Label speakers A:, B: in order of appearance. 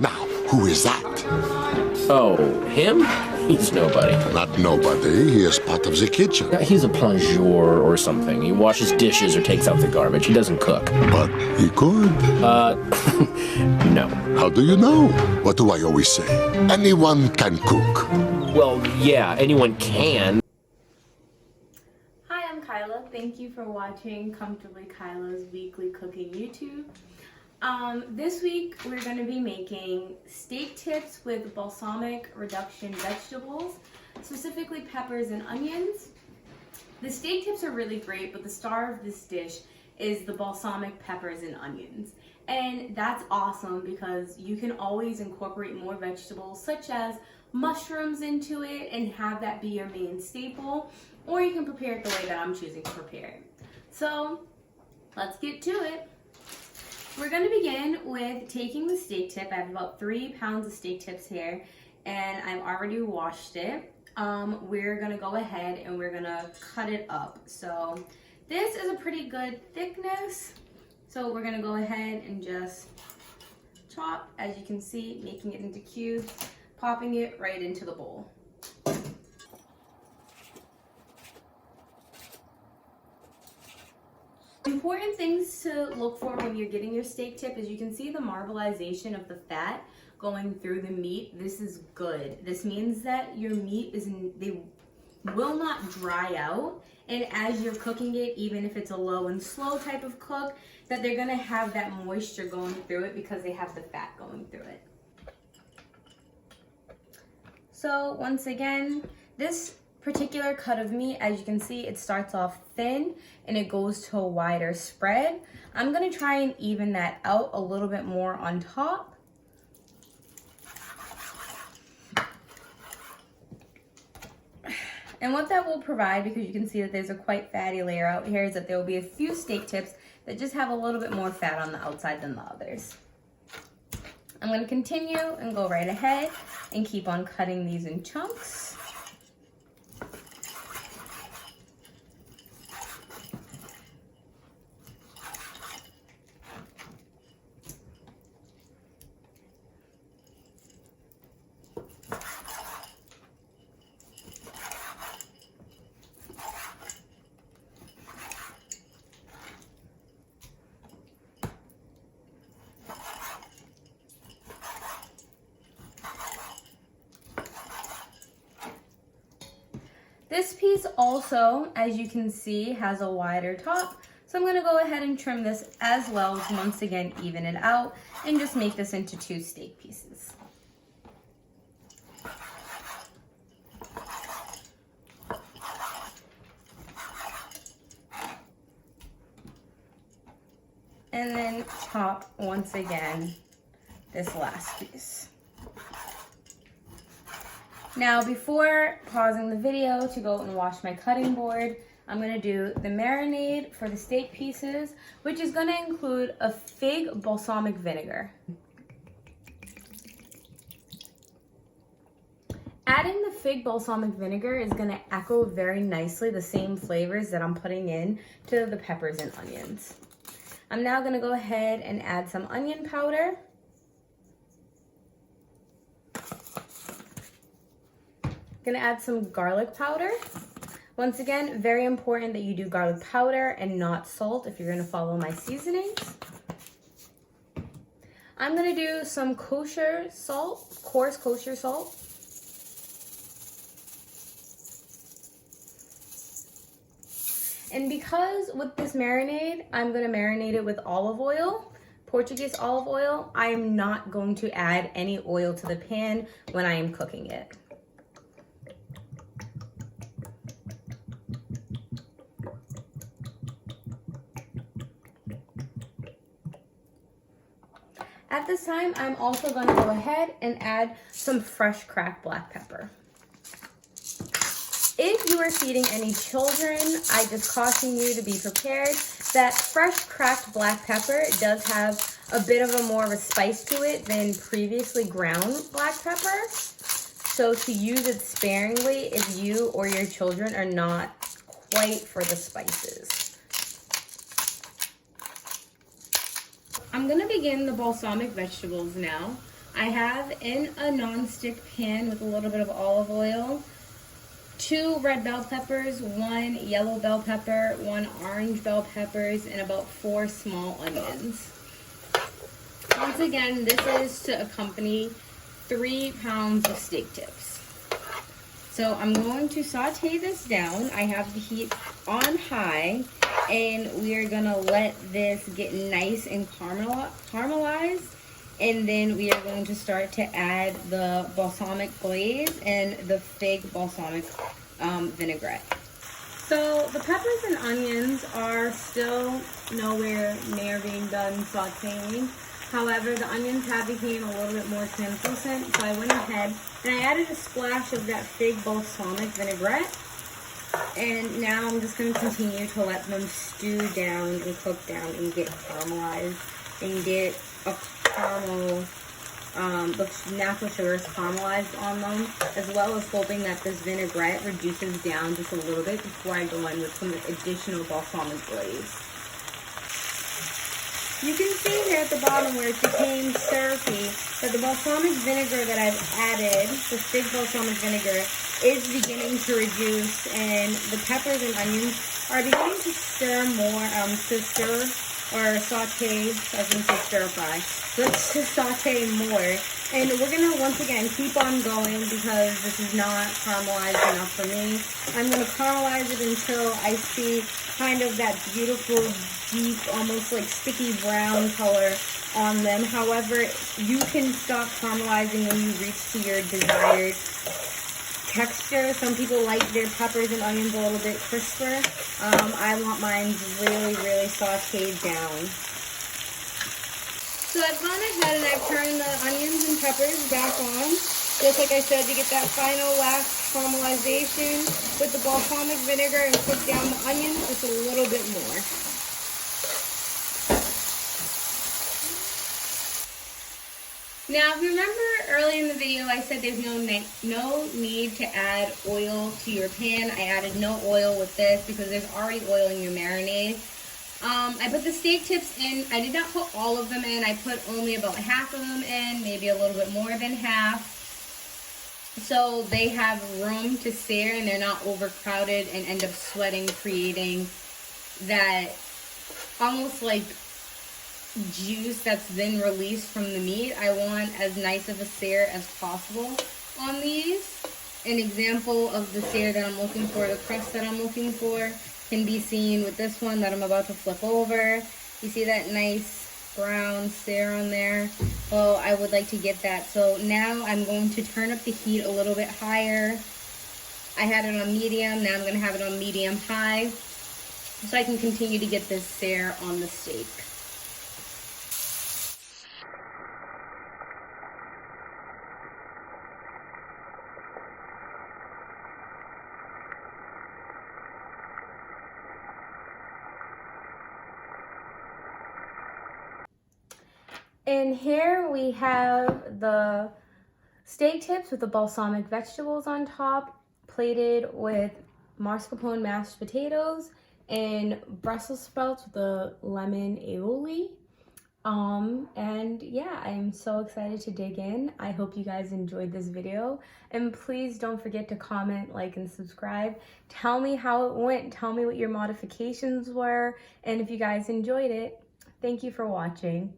A: Now, who is that?
B: Oh, him? He's nobody.
A: Not nobody. He is part of the kitchen.
B: He's a plongeur or something. He washes dishes or takes out the garbage. He doesn't cook.
A: But he could.
B: No.
A: How do you know? What do I always say? Anyone can cook.
B: Well, yeah, anyone can.
C: Hi, I'm Kyla. Thank you for watching Comfortably Kyla's weekly cooking YouTube. This week we're going to be making steak tips with balsamic reduction vegetables, specifically peppers and onions. The steak tips are really great, but the star of this dish is the balsamic peppers and onions. And that's awesome because you can always incorporate more vegetables such as mushrooms into it and have that be your main staple, or you can prepare it the way that I'm choosing to prepare it. So let's get to it. We're going to begin with taking the steak tip. I have about 3 pounds of steak tips here, and I've already washed it. We're going to go ahead and we're going to cut it up. So this is a pretty good thickness. So we're going to go ahead and just chop, as you can see, making it into cubes, popping it right into the bowl. Important things to look for when you're getting your steak tip is you can see the marbleization of the fat going through the meat. This is good. This means that your meat they will not dry out, and as you're cooking it, even if it's a low and slow type of cook, that they're gonna have that moisture going through it because they have the fat going through it. So once again, this particular cut of meat, as you can see, it starts off thin and it goes to a wider spread. I'm gonna try and even that out a little bit more on top. And what that will provide, because you can see that there's a quite fatty layer out here, is that there will be a few steak tips that just have a little bit more fat on the outside than the others. I'm gonna continue and go right ahead and keep on cutting these in chunks. This piece also, as you can see, has a wider top. So I'm gonna go ahead and trim this as well to once again even it out and just make this into 2 steak pieces. And then chop once again this last piece. Now, before pausing the video to go and wash my cutting board, I'm gonna do the marinade for the steak pieces, which is gonna include a fig balsamic vinegar. Adding the fig balsamic vinegar is gonna echo very nicely the same flavors that I'm putting in to the peppers and onions. I'm now gonna go ahead and add some onion powder. Gonna add some garlic powder. Once again, very important that you do garlic powder and not salt if you're gonna follow my seasonings. I'm gonna do some kosher salt, coarse kosher salt. And because with this marinade, I'm gonna marinate it with olive oil, Portuguese olive oil, I am not going to add any oil to the pan when I am cooking it. At this time, I'm also going to go ahead and add some fresh cracked black pepper. If you are feeding any children, I just caution you to be prepared that fresh cracked black pepper does have a bit of a more of a spice to it than previously ground black pepper. So to use it sparingly if you or your children are not quite for the spices. I'm gonna begin the balsamic vegetables now. I have in a non-stick pan with a little bit of olive oil, 2 red bell peppers, 1 yellow bell pepper, 1 orange bell peppers, and about 4 small onions. Once again, this is to accompany 3 pounds of steak tips. So I'm going to saute this down. I have the heat on high, and we are gonna let this get nice and caramelized. And then we are going to start to add the balsamic glaze and the fig balsamic vinaigrette. So the peppers and onions are still nowhere near being done sauteing. However, the onions have become a little bit more translucent, so I went ahead and I added a splash of that fig balsamic vinaigrette. And now I'm just going to continue to let them stew down and cook down and get caramelized and get a caramel, the natural sugars caramelized on them, as well as hoping that this vinaigrette reduces down just a little bit before I go in with some additional balsamic glaze. You can see here at the bottom where it became syrupy that the balsamic vinegar that I've added, the fig balsamic vinegar, is beginning to reduce, and the peppers and onions are beginning to stir more, or saute, I was going to say stir fry. Let's just saute more. And we're going to, once again, keep on going because this is not caramelized enough for me. I'm going to caramelize it until I see kind of that beautiful, deep, almost like sticky brown color on them. However, you can stop caramelizing when you reach to your desired texture. Some people like their peppers and onions a little bit crisper. I want mine really, really sauteed down. So I've gone ahead and I've turned the onions and peppers back on, just like I said, to get that final last caramelization with the balsamic vinegar and cook down the onions just a little bit more. Now, if you remember early in the video, I said there's no need to add oil to your pan. I added no oil with this because there's already oil in your marinade. I put the steak tips in. I did not put all of them in. I put only about half of them in, maybe a little bit more than half. So they have room to sear and they're not overcrowded and end up sweating, creating that almost like juice that's been released from the meat. I want as nice of a sear as possible on these. An example of the sear that I'm looking for, the crust that I'm looking for, can be seen with this one that I'm about to flip over. You see that nice brown sear on there? Well, I would like to get that. So now I'm going to turn up the heat a little bit higher. I had it on medium, now I'm going to have it on medium high so I can continue to get this sear on the steak. And here we have the steak tips with the balsamic vegetables on top, plated with mascarpone mashed potatoes and Brussels sprouts with the lemon aioli. And yeah, I'm so excited to dig in. I hope you guys enjoyed this video, and please don't forget to comment, like, and subscribe. Tell me how it went. Tell me what your modifications were, and if you guys enjoyed it. Thank you for watching.